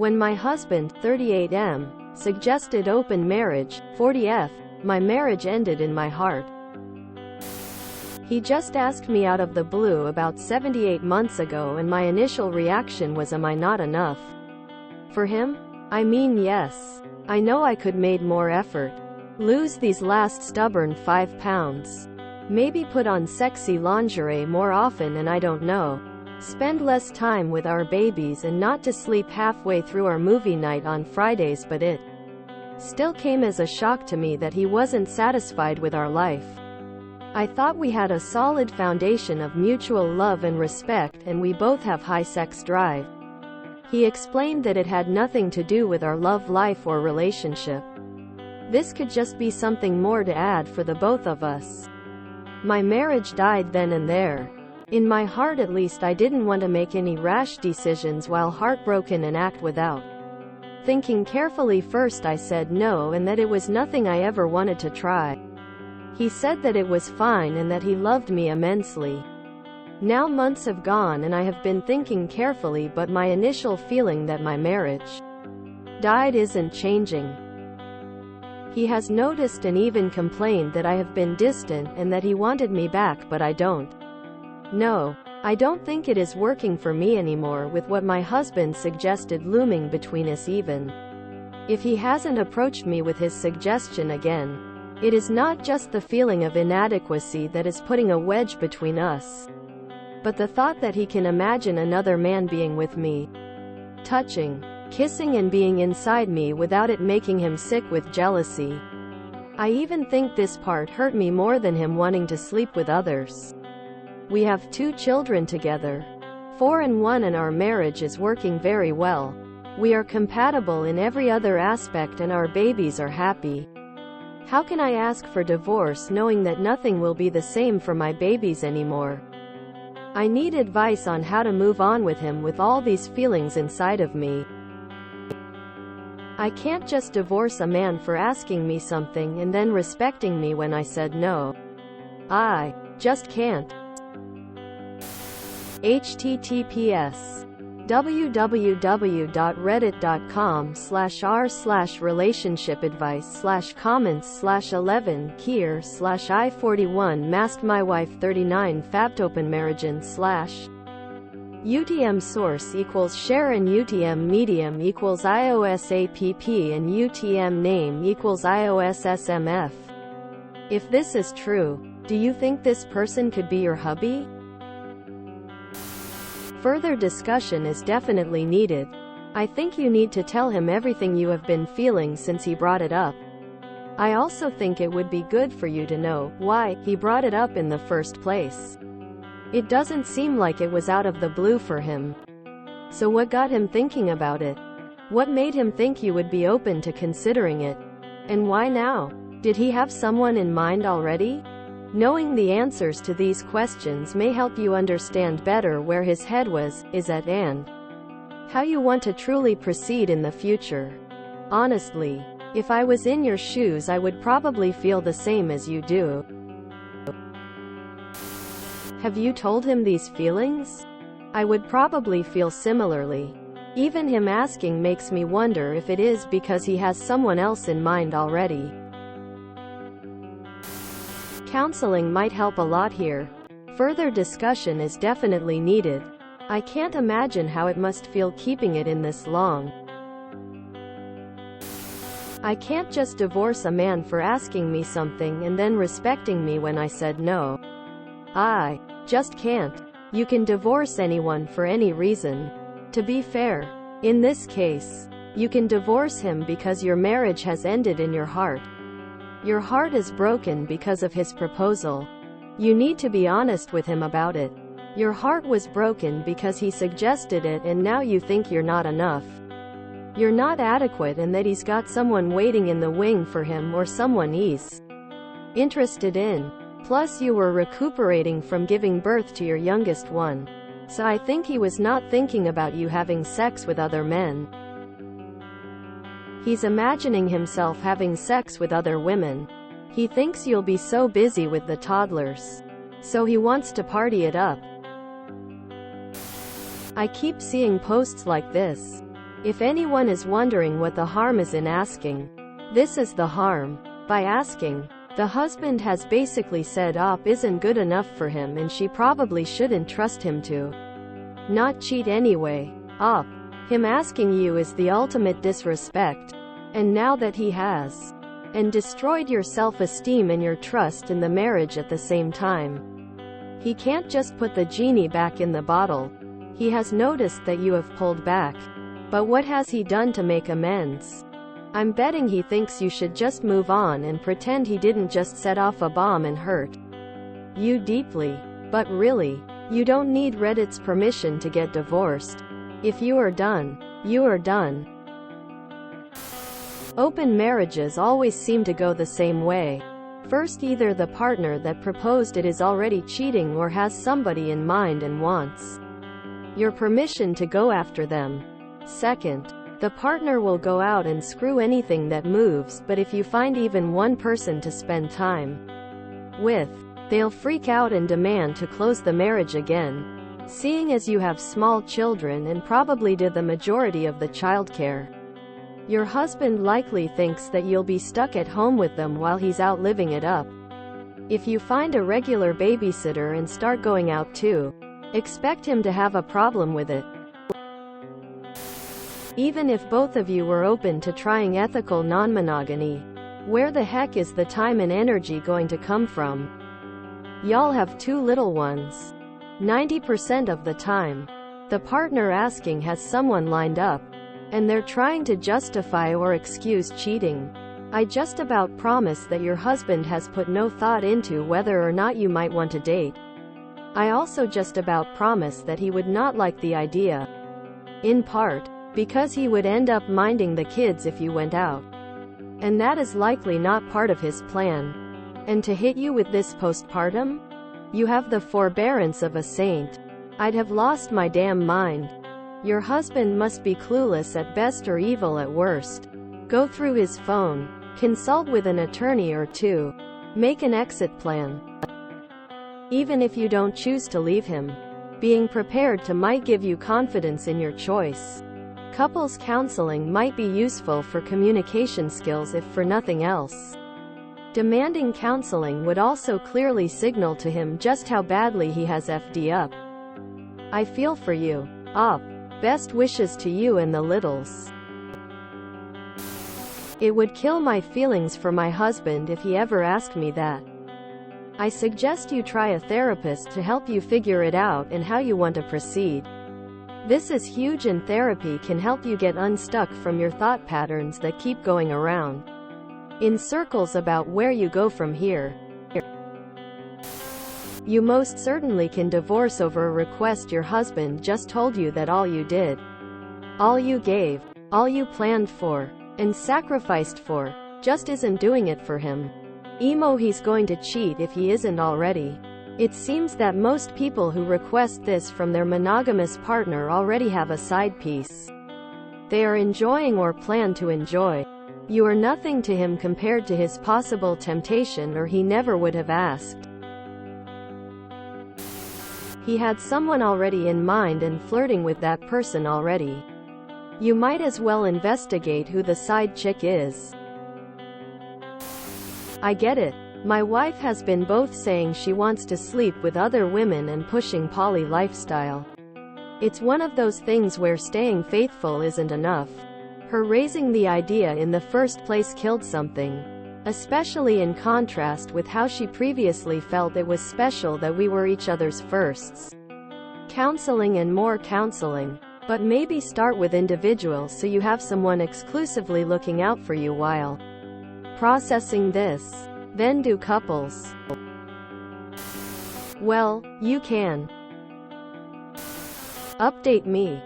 When my husband, 38M, suggested open marriage, 40F, my marriage ended in my heart. He just asked me out of the blue about 78 months ago, and my initial reaction was, am I not enough for him? I mean, yes. I know I could made more effort. Lose these last stubborn 5 pounds. Maybe put on sexy lingerie more often, and I don't know. Spend less time with our babies and not to sleep halfway through our movie night on Fridays, but it still came as a shock to me that he wasn't satisfied with our life. I thought we had a solid foundation of mutual love and respect, and we both have high sex drive. He explained that it had nothing to do with our love life or relationship. This could just be something more to add for the both of us. My marriage died then and there. In my heart, at least, I didn't want to make any rash decisions while heartbroken and act without thinking carefully. First I said no, and that it was nothing I ever wanted to try. He said that it was fine and that he loved me immensely. Now months have gone and I have been thinking carefully, but my initial feeling that my marriage died isn't changing. He has noticed and even complained that I have been distant and that he wanted me back, but I don't. No, I don't think it is working for me anymore with what my husband suggested looming between us. Even if he hasn't approached me with his suggestion again, it is not just the feeling of inadequacy that is putting a wedge between us, but the thought that he can imagine another man being with me, touching, kissing and being inside me without it making him sick with jealousy. I even think this part hurt me more than him wanting to sleep with others. We have 2 children together, 4 and 1, and our marriage is working very well. We are compatible in every other aspect and our babies are happy. How can I ask for divorce knowing that nothing will be the same for my babies anymore? I need advice on how to move on with him with all these feelings inside of me. I can't just divorce a man for asking me something and then respecting me when I said no. I just can't. https www.reddit.com/r/relationshipadvice/comments/11 kier/I41 masked my wife 39 fabtopenmarriagen/ UTM source equals share and UTM medium equals iOS app and UTM name equals iOS SMF. If this is true, do you think this person could be your hubby? Further discussion is definitely needed. I think you need to tell him everything you have been feeling since he brought it up. I also think it would be good for you to know why he brought it up in the first place. It doesn't seem like it was out of the blue for him. So what got him thinking about it? What made him think you would be open to considering it? And why now? Did he have someone in mind already? Knowing the answers to these questions may help you understand better where his head is at, and how you want to truly proceed in the future. Honestly, if I was in your shoes, I would probably feel the same as you do. Have you told him these feelings? I would probably feel similarly. Even him asking makes me wonder if it is because he has someone else in mind already. Counseling might help a lot here. Further discussion is definitely needed. I can't imagine how it must feel keeping it in this long. I can't just divorce a man for asking me something and then respecting me when I said no. I just can't. You can divorce anyone for any reason. To be fair, in this case, you can divorce him because your marriage has ended in your heart. Your heart is broken because of his proposal. You need to be honest with him about it. Your heart was broken because he suggested it, and now you think you're not enough. You're not adequate, and that he's got someone waiting in the wing for him, or someone he's interested in. Plus you were recuperating from giving birth to your youngest one. So I think he was not thinking about you having sex with other men. He's imagining himself having sex with other women. He thinks you'll be so busy with the toddlers. So he wants to party it up. I keep seeing posts like this. If anyone is wondering what the harm is in asking, this is the harm. By asking, the husband has basically said op isn't good enough for him and she probably shouldn't trust him to not cheat anyway. Op. Him asking you is the ultimate disrespect. And now that he has and destroyed your self-esteem and your trust in the marriage at the same time, he can't just put the genie back in the bottle. He has noticed that you have pulled back. But what has he done to make amends? I'm betting he thinks you should just move on and pretend he didn't just set off a bomb and hurt you deeply. But really, you don't need Reddit's permission to get divorced. If you are done, you are done. Open marriages always seem to go the same way. First, either the partner that proposed it is already cheating or has somebody in mind and wants your permission to go after them. Second, the partner will go out and screw anything that moves, but if you find even one person to spend time with, they'll freak out and demand to close the marriage again. Seeing as you have small children and probably do the majority of the childcare, your husband likely thinks that you'll be stuck at home with them while he's out living it up. If you find a regular babysitter and start going out too, expect him to have a problem with it. Even if both of you were open to trying ethical non-monogamy, where the heck is the time and energy going to come from? Y'all have 2 little ones. 90% of the time, the partner asking has someone lined up, and they're trying to justify or excuse cheating. I just about promise that your husband has put no thought into whether or not you might want to date. I also just about promise that he would not like the idea. In part, because he would end up minding the kids if you went out. And that is likely not part of his plan. And to hit you with this postpartum? You have the forbearance of a saint. I'd have lost my damn mind. Your husband must be clueless at best or evil at worst. Go through his phone. Consult with an attorney or two. Make an exit plan. Even if you don't choose to leave him, being prepared to might give you confidence in your choice. Couples counseling might be useful for communication skills if for nothing else. Demanding counseling would also clearly signal to him just how badly he has FD up. I feel for you. Op. Best wishes to you and the littles. It would kill my feelings for my husband if he ever asked me that. I suggest you try a therapist to help you figure it out and how you want to proceed. This is huge, and therapy can help you get unstuck from your thought patterns that keep going around in circles about where you go from here. You most certainly can divorce over a request your husband just told you that all you did, all you gave, all you planned for, and sacrificed for, just isn't doing it for him. Emo, he's going to cheat if he isn't already. It seems that most people who request this from their monogamous partner already have a side piece they are enjoying or plan to enjoy. You are nothing to him compared to his possible temptation, or he never would have asked. He had someone already in mind and flirting with that person already. You might as well investigate who the side chick is. I get it. My wife has been both saying she wants to sleep with other women and pushing poly lifestyle. It's one of those things where staying faithful isn't enough. Her raising the idea in the first place killed something. Especially in contrast with how she previously felt it was special that we were each other's firsts. Counseling and more counseling. But maybe start with individuals so you have someone exclusively looking out for you while processing this. Then do couples. Well, you can update me.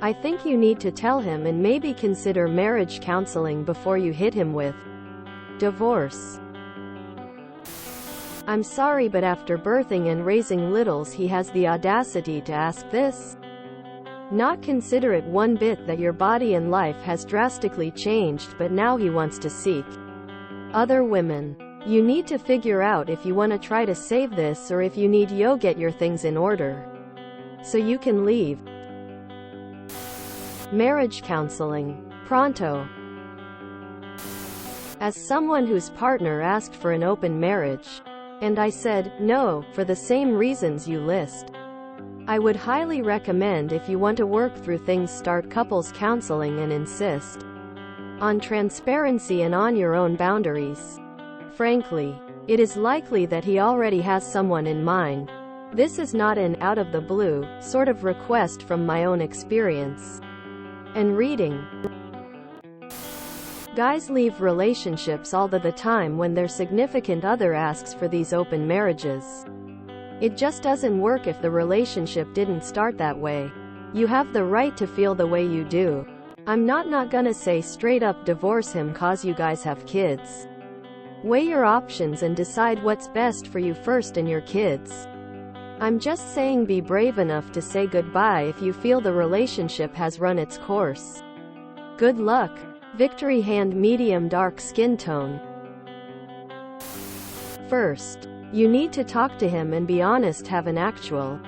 I think you need to tell him and maybe consider marriage counseling before you hit him with divorce. I'm sorry, but after birthing and raising littles, he has the audacity to ask this? Not considerate one bit that your body and life has drastically changed, but now he wants to seek other women. You need to figure out if you want to try to save this or if you need yo get your things in order so you can leave. Marriage counseling. Pronto. As someone whose partner asked for an open marriage, and I said, no, for the same reasons you list. I would highly recommend, if you want to work through things, start couples counseling and insist on transparency and on your own boundaries. Frankly, it is likely that he already has someone in mind. This is not an out of the blue sort of request from my own experience and reading. Guys leave relationships all the time when their significant other asks for these open marriages. It just doesn't work if the relationship didn't start that way. You have the right to feel the way you do. I'm not gonna say straight up divorce him cause you guys have kids. Weigh your options and decide what's best for you first and your kids. I'm just saying, be brave enough to say goodbye if you feel the relationship has run its course. Good luck. Victory hand, medium dark skin tone. First, you need to talk to him and be honest, have an actual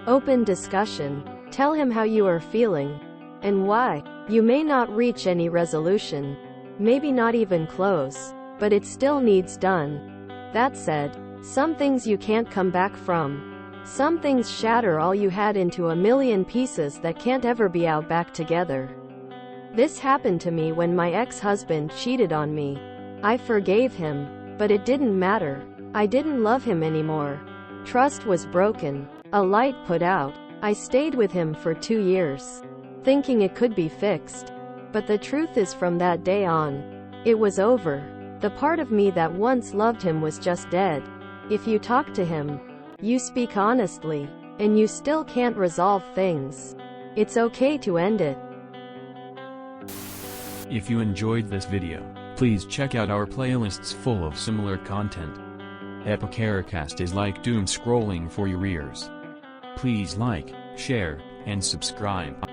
open discussion. Tell him how you are feeling and why. You may not reach any resolution, maybe not even close, but it still needs done. That said, some things you can't come back from. Some things shatter all you had into a million pieces that can't ever be out back together. This happened to me when my ex-husband cheated on me. I forgave him, but it didn't matter. I didn't love him anymore. Trust was broken. A light put out. I stayed with him for 2 years, thinking it could be fixed. But the truth is, from that day on, it was over. The part of me that once loved him was just dead. If you talk to him, you speak honestly, and you still can't resolve things, it's okay to end it. If you enjoyed this video, please check out our playlists full of similar content. ThrowRaChoChang is like doom scrolling for your ears. Please like, share, and subscribe.